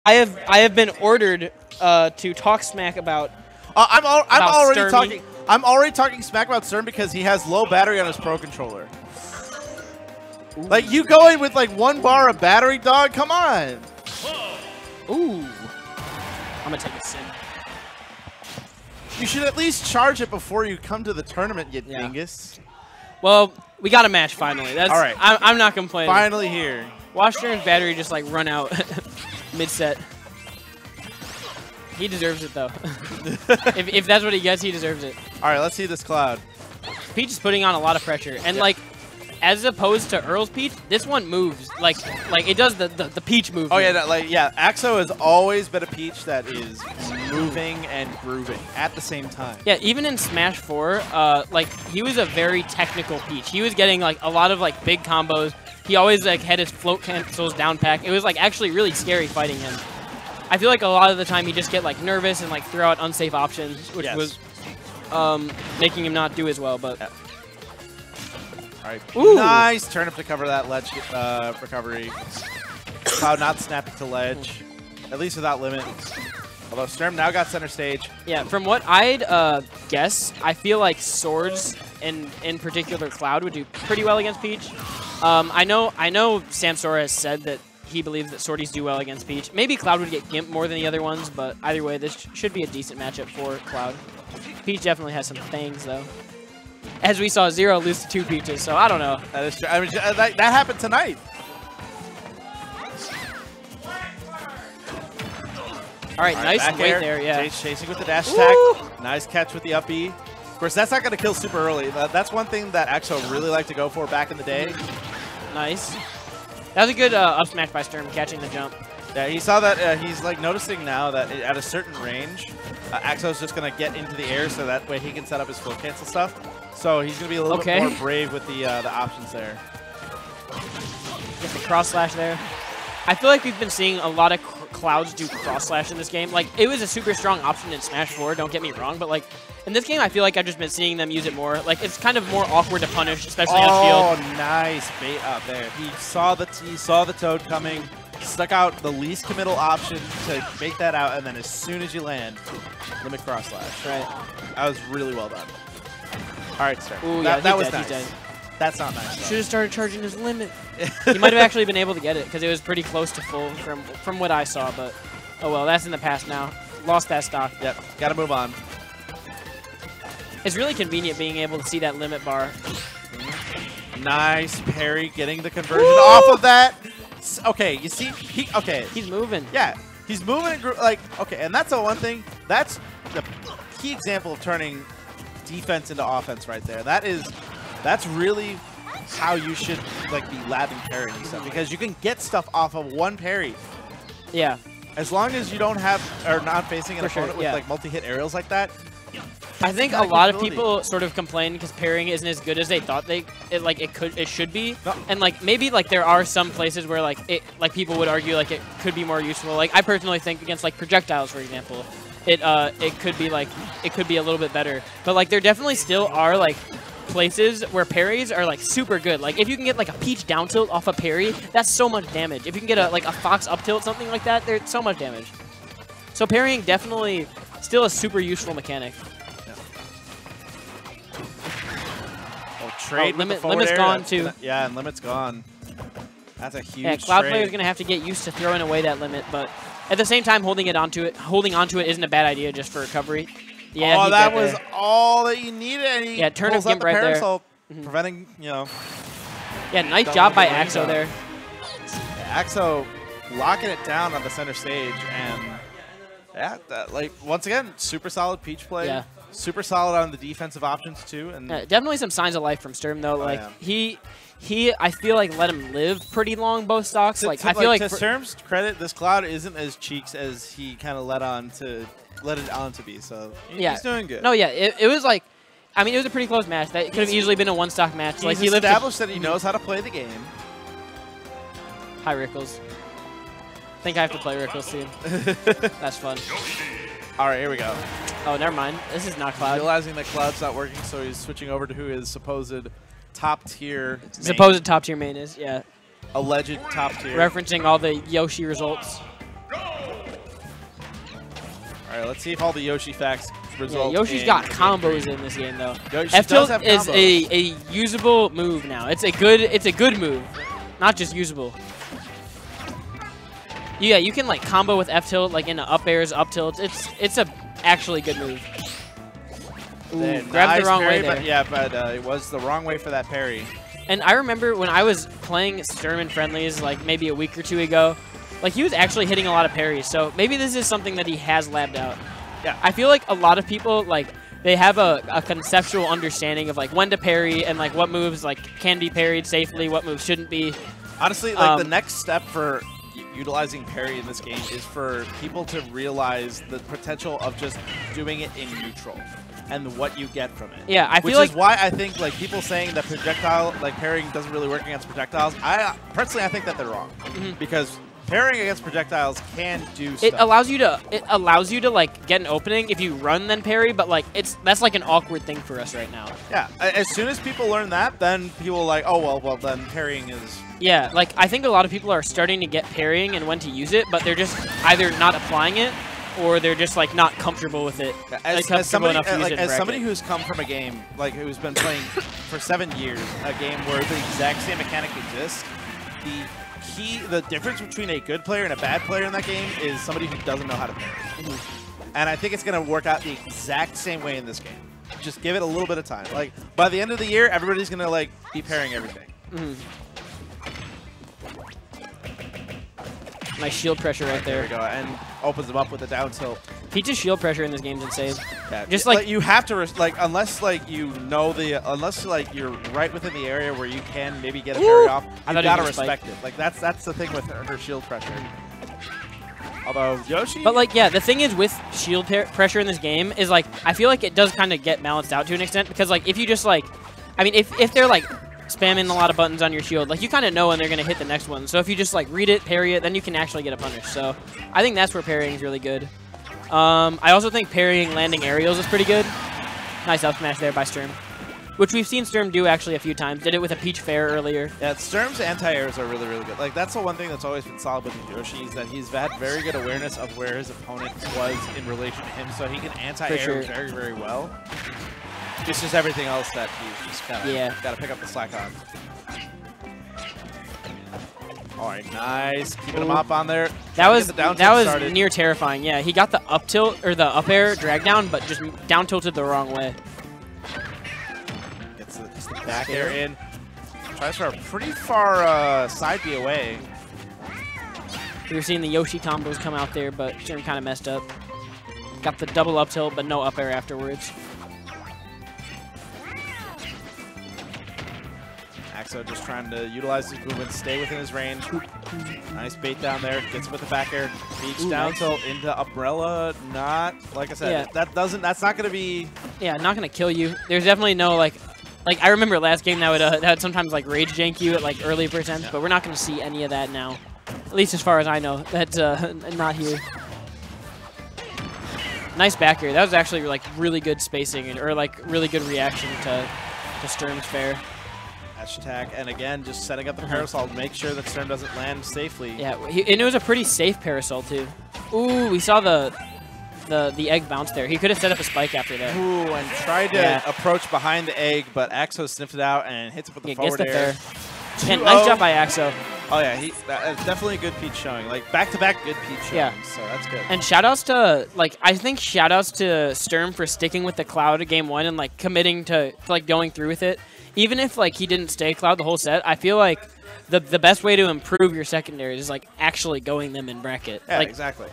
I have been ordered to talk smack about. I'm already Sturmy. talking. I'm already talking smack about Sturm because he has low battery on his Pro Controller. Ooh. Like, you go in with like 1 bar of battery, dog? Come on. Ooh. I'm going to take a sip. You should at least charge it before you come to the tournament, you dingus. Well, we got a match finally. That's all right. I'm not complaining. Finally here. Watch Sturm's battery just like run out mid-set. He deserves it though. if that's what he gets, he deserves it. All right, let's see this Cloud. Peach is putting on a lot of pressure, and like, as opposed to Earl's Peach, this one moves like it does the Peach move. Oh yeah, Axo has always been a Peach that is moving and grooving at the same time. Yeah, even in Smash 4, like he was a very technical Peach. He was getting like a lot of like big combos. He always like had his float cancels down pack. It was like actually really scary fighting him. I feel like a lot of the time he just get like nervous and like throw out unsafe options, which was making him not do as well. But all right, nice turnip to cover that ledge recovery. Cloud not snapping to ledge, at least without limit. Although Sturm now got center stage. Yeah, from what I'd guess, I feel like swords and in particular Cloud would do pretty well against Peach. I know Samsora has said that he believes that Swordies do well against Peach. Maybe Cloud would get Gimp more than the other ones, but either way, this should be a decent matchup for Cloud. Peach definitely has some things, though. As we saw, Zero lose to 2 Peaches, so I don't know. That is true. I mean, that happened tonight. All right, nice weight there, yeah. Jace chasing with the dash attack. Nice catch with the up B. Of course, that's not going to kill super early. That's one thing that Axo really liked to go for back in the day. Nice. That was a good up smash by Sturm, catching the jump. Yeah, he saw that. He's like noticing now that at a certain range, Axo's just going to get into the air so that way he can set up his float cancel stuff. So he's going to be a little bit more brave with the options there. Get the cross slash there. I feel like we've been seeing a lot of Clouds do cross slash in this game. Like, it was a super strong option in Smash 4, don't get me wrong, but like in this game I feel like I've just been seeing them use it more. Like, it's kind of more awkward to punish, especially on field. Oh, nice bait out there. He saw the Toad coming, stuck out the least committal option to make that out, and then as soon as you land, limit cross slash. Right. That was really well done. All right, sir. Ooh, that was dead, nice. That's not nice. Should have started charging his limit. He might have actually been able to get it because it was pretty close to full from what I saw, but oh well, that's in the past now. Lost that stock. Yep, got to move on. It's really convenient being able to see that limit bar. Nice parry, getting the conversion off of that. Okay, you see, he's moving. Yeah, he's moving and like and that's the one thing. That's the key example of turning defense into offense right there. That's really how you should like be labbing parrying and stuff, because you can get stuff off of one parry. Yeah. As long as you don't have or not facing an opponent with like multi-hit aerials like that. I think a lot of people sort of complain because parrying isn't as good as they thought it should be. No. And like maybe like there are some places where like people would argue like it could be more useful. Like I personally think against like projectiles, for example, it could be a little bit better. But like there definitely still are like places where parries are like super good. Like if you can get like a Peach down tilt off a parry, that's so much damage. If you can get a Fox up tilt, something like that, there's so much damage. So parrying definitely still a super useful mechanic. Yeah. Oh, trade limit's gone too. Yeah, and limit's gone. That's a huge. Yeah, Cloud player's gonna have to get used to throwing away that limit, but at the same time, holding onto it isn't a bad idea just for recovery. Yeah, that was all that you needed. And he turnip Gimp right there. Preventing, Yeah, nice job by Axo there. Yeah, Axo locking it down on the center stage, and like once again, super solid Peach play. Yeah. Super solid on the defensive options too, and definitely some signs of life from Sturm though. Like he I feel like let him live pretty long both stocks. I feel like to Sturm's credit, this Cloud isn't as cheeks as he kind of let it on to be. So he's doing good. No, yeah, it was like, I mean, it was a pretty close match. That could have easily been a one-stock match. Like he established that he knows how to play the game. Hi, Rickles. I think I have to play Rickles too. That's fun. All right, here we go. Oh, never mind. This is not Cloud. Realizing that Cloud's not working, so he's switching over to who his supposed top-tier main. Supposed top-tier main is, yeah. Alleged top-tier. Referencing all the Yoshi results. All right, let's see if all the Yoshi facts result. Yeah, Yoshi's got combos in this game though. F tilt is a usable move now. It's a good move, not just usable. Yeah, you can like combo with F tilt like into up airs, up tilts. It's a actually good move. Ooh, grabbed the wrong way there. But yeah, but it was the wrong way for that parry. And I remember when I was playing Sturm in friendlies like maybe a week or two ago, like he was actually hitting a lot of parries. So maybe this is something that he has labbed out. Yeah. I feel like a lot of people like they have a conceptual understanding of like when to parry and like what moves like can be parried safely, what moves shouldn't be. Honestly, like the next step for utilizing parry in this game is for people to realize the potential of just doing it in neutral and what you get from it. Yeah, I feel like... Which is like... why I think like people saying that projectile, like parrying doesn't really work against projectiles, personally I think that they're wrong. Because parrying against projectiles can do stuff. It allows you to like get an opening if you run then parry, but like that's like an awkward thing for us right now. Yeah, as soon as people learn that, then people are like, oh well then parrying is... Yeah, like I think a lot of people are starting to get parrying and when to use it, but they're just either not applying it or they're just like not comfortable with it. As somebody who's come from a game, like who's been playing for 7 years, a game where the exact same mechanic exists, the difference between a good player and a bad player in that game is somebody who doesn't know how to parry. And I think it's going to work out the exact same way in this game. Just give it a little bit of time. Like by the end of the year, everybody's going to like be parrying everything. Nice shield pressure right there. There we go, and opens him up with a down tilt. Peach's shield pressure in this game is insane. Yeah, just like you have to unless like you know unless like you're right within the area where you can maybe get a parry off, you gotta respect it. Like that's the thing with her shield pressure. Although Yoshi, but like yeah, the thing is with shield pressure in this game is like I feel like it does kind of get balanced out to an extent because like if you just like, I mean if they're like spamming a lot of buttons on your shield, like you kind of know when they're going to hit the next one. So if you just like read it, parry it, then you can actually get a punish. So I think that's where parrying is really good. I also think parrying landing aerials is pretty good. Nice up smash there by Sturm, which we've seen Sturm do actually a few times. Did it with a Peach Fair earlier. Yeah, Sturm's anti-airs are really, really good. Like that's the one thing that's always been solid with Yoshi is that he's had very good awareness of where his opponent was in relation to him, so he can anti-air very, very well. It's just everything else that he's just kind of got to pick up the slack on. All right, nice. Keeping him up on there. That was near terrifying. Yeah, he got the up tilt or the up air drag down, but just down tilted the wrong way. Gets the back air in. Tries for a pretty far side B away. We were seeing the Yoshi combos come out there, but Sturm kind of messed up. Got the double up tilt, but no up air afterwards. Axo just trying to utilize his movement, stay within his range. Nice bait down there. Gets with the back air. Beach down tilt into umbrella. Not, like I said, that's not going to be... Yeah, not going to kill you. There's definitely no, like I remember last game that would sometimes, like, rage jank you at, like, early percents, but we're not going to see any of that now. At least as far as I know. That's not here. Nice back air. That was actually, like, really good spacing, or, like, really good reaction to Sturm's fair. Attack, and again, just setting up the parasol to make sure that Sturm doesn't land safely. Yeah, and it was a pretty safe parasol too. Ooh, we saw the egg bounce there. He could have set up a spike after that. Ooh, and tried to approach behind the egg, but Axo sniffed it out and hits it with the forward air. And nice job by Axo. Oh yeah, that's definitely a good Peach showing. Like back-to-back good Peach showing. Yeah, so that's good. And shoutouts to I think shoutouts to Sturm for sticking with the Cloud game 1 and like committing to like going through with it. Even if like he didn't stay Cloud the whole set, I feel like the best way to improve your secondaries is like actually going them in bracket. Yeah, like, exactly.